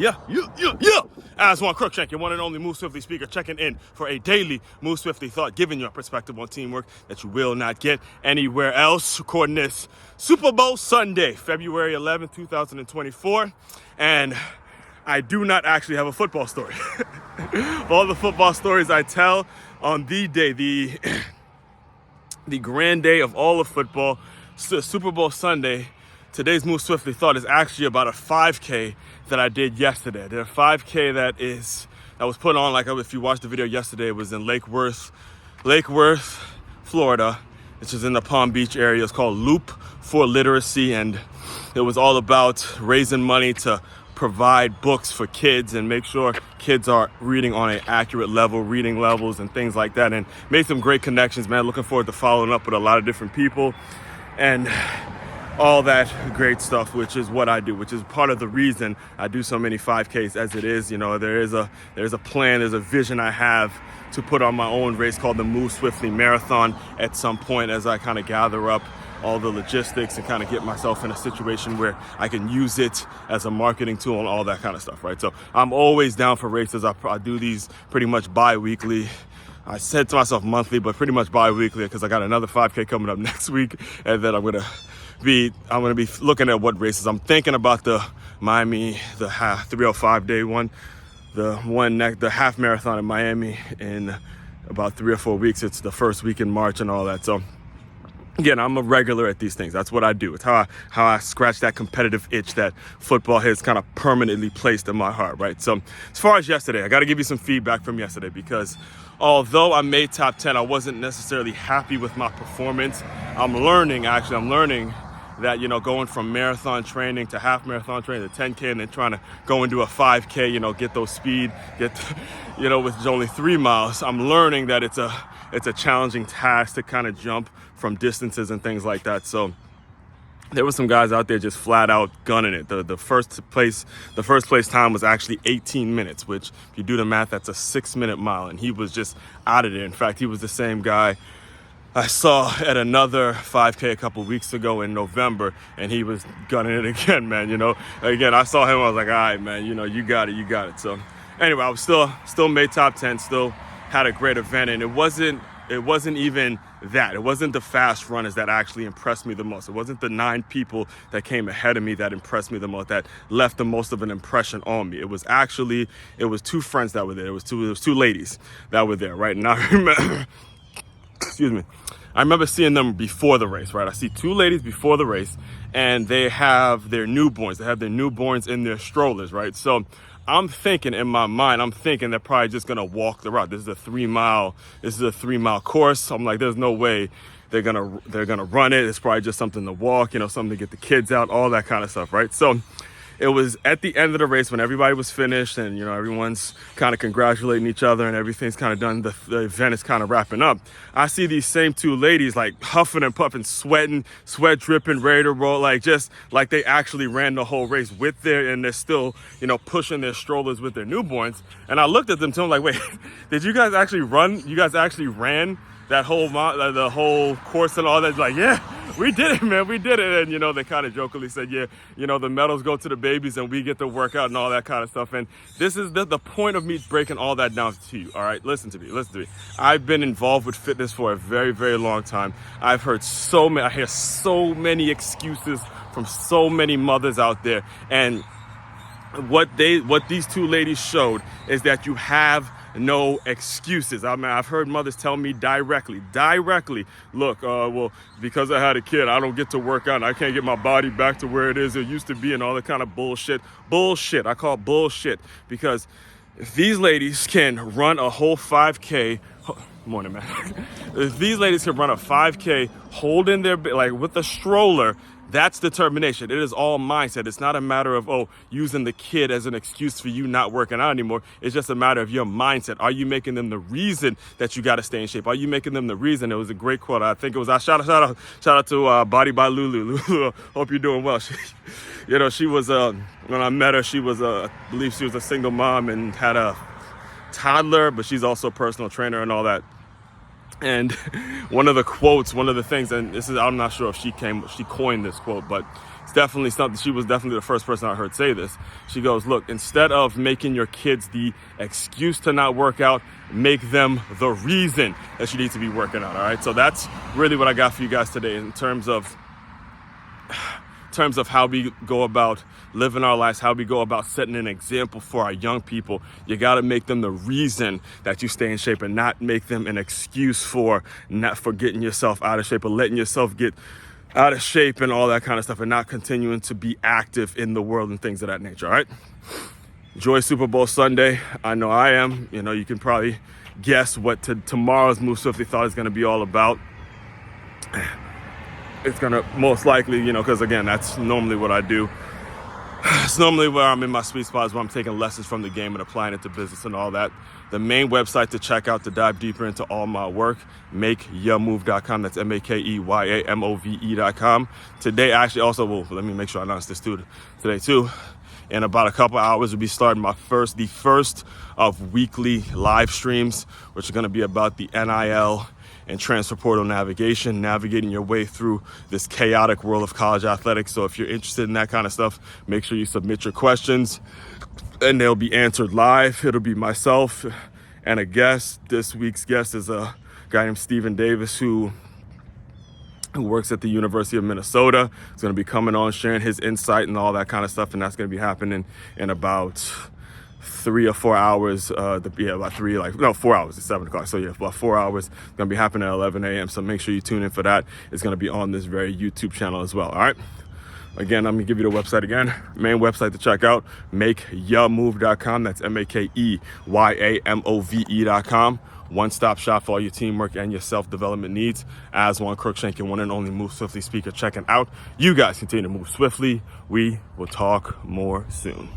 Yeah. Aswand Cruickshank, your one and only Move Swiftly speaker, checking in for a daily Move Swiftly thought, giving you a perspective on teamwork that you will not get anywhere else. Recording this Super Bowl Sunday, February 11th, 2024. And I do not actually have a football story. All the football stories I tell on the day, the grand day of all of football, Super Bowl Sunday. Today's Move Swiftly thought is actually about a 5K that I did yesterday. I did a 5K that was put on, like if you watched the video yesterday, it was in Lake Worth, Florida, which is in the Palm Beach area. It's called Loop for Literacy, and it was all about raising money to provide books for kids and make sure kids are reading on an accurate level, reading levels and things like that, and made some great connections, man. Looking forward to following up with a lot of different people and all that great stuff, which is what I do, which is part of the reason I do so many 5Ks as it is. You know, there's a plan, there's a vision I have to put on my own race called the Move Swiftly Marathon at some point, as I kind of gather up all the logistics and kind of get myself in a situation where I can use it as a marketing tool and all that kind of stuff, right? So I'm always down for races. I do these pretty much bi-weekly. I said to myself monthly, but pretty much bi-weekly, because I got another 5K coming up next week, and then I'm gonna be looking at what races. I'm thinking about the Miami, the 305 day one, the half marathon in Miami in about 3 or 4 weeks. It's the first week in March and all that. So again, I'm a regular at these things. That's what I do. It's how I scratch that competitive itch that football has kind of permanently placed in my heart, right? So as far as yesterday, I got to give you some feedback from yesterday, because although I made top 10, I wasn't necessarily happy with my performance. I'm learning that, you know, going from marathon training to half marathon training to 10K and then trying to go into a 5K, you know, get those speed, with only 3 miles, I'm learning that it's a challenging task to kind of jump from distances and things like that. So there were some guys out there just flat out gunning it. The first place time was actually 18 minutes, which if you do the math, that's a 6-minute mile. And he was just out of there. In fact, he was the same guy I saw at another 5K a couple weeks ago in November, and he was gunning it again, man. You know, again, I saw him, I was like, all right, man, you know, you got it. So anyway, I was still made top 10, still had a great event, and it wasn't even that. It wasn't the fast runners that actually impressed me the most. It wasn't the 9 people that came ahead of me that impressed me the most, that left the most of an impression on me. It was 2 friends that were there. It was two ladies that were there, right? And I remember, I remember seeing them before the race, right? I see 2 ladies before the race, and they have their newborns. They have their newborns in their strollers, right? So I'm thinking in my mind, they're probably just gonna walk the route. This is a 3-mile course. I'm like, there's no way they're gonna run it. It's probably just something to walk, you know, something to get the kids out, all that kind of stuff, right? So it was at the end of the race when everybody was finished and, you know, everyone's kind of congratulating each other and everything's kind of done. The event is kind of wrapping up. I see these same 2 ladies like huffing and puffing, sweating, sweat dripping, ready to roll, like just like they actually ran the whole race and they're still, you know, pushing their strollers with their newborns. And I looked at them too, I'm like, wait, did you guys actually run? You guys actually ran that the whole course and all that? Like, yeah, we did it, man. We did it. And, you know, they kind of jokingly said, yeah, you know, the medals go to the babies and we get to work out and all that kind of stuff. And this is the point of me breaking all that down to you. All right, listen to me. I've been involved with fitness for a very, very long time. I hear so many excuses from so many mothers out there. And what these 2 ladies showed is that you have no excuses. I mean, I've heard mothers tell me directly, look, well, because I had a kid, I don't get to work out and I can't get my body back to where it used to be and all that kind of bullshit. I call it bullshit, because if these ladies can run a whole 5K, morning, man. If these ladies can run a 5K holding their, like with a stroller, that's determination. It is all mindset. It's not a matter of, using the kid as an excuse for you not working out anymore. It's just a matter of your mindset. Are you making them the reason that you got to stay in shape? Are you making them the reason? It was a great quote. I think it was, shout out to Body by Lulu. Lulu, hope you're doing well. She was, when I met her, she was, I believe she was a single mom and had a toddler, but she's also a personal trainer and all that. And one of the things, and I'm not sure if she coined this quote, but it's definitely something. She was definitely the first person I heard say this. She goes, look, instead of making your kids the excuse to not work out, make them the reason that you need to be working out. All right. So that's really what I got for you guys today in terms of how we go about living our lives, how we go about setting an example for our young people. You got to make them the reason that you stay in shape and not make them an excuse for getting yourself out of shape or letting yourself get out of shape and all that kind of stuff, and not continuing to be active in the world and things of that nature. All right. Enjoy Super Bowl Sunday. I know I am. You can probably guess what tomorrow's Move Swiftly thought is going to be all about. It's going to most likely, because again, that's normally what I do. It's normally where I'm in my sweet spot, is where I'm taking lessons from the game and applying it to business and all that. The main website to check out to dive deeper into all my work, makeyourmove.com. That's makeymove.com. Today, actually, also, let me make sure I announce this today too. In about a couple hours, we'll be starting the first of weekly live streams, which are going to be about the NIL and transfer portal navigation, navigating your way through this chaotic world of college athletics. So if you're interested in that kind of stuff, make sure you submit your questions and they'll be answered live. It'll be myself and a guest. This week's guest is a guy named Stephen Davis who works at the University of Minnesota. He's going to be coming on, sharing his insight and all that kind of stuff. And that's going to be happening in about 3 or 4 hours. About 4 hours. It's 7 o'clock. So yeah, about 4 hours. It's going to be happening at 11 a.m. So make sure you tune in for that. It's going to be on this very YouTube channel as well. All right. Again, I'm going to give you the website again. Main website to check out, makeyourmove.com. That's makeymove.com. One-stop shop for all your teamwork and your self-development needs. Aswand Cruickshank, your one and only Move Swiftly speaker, checking out. You guys continue to move swiftly. We will talk more soon.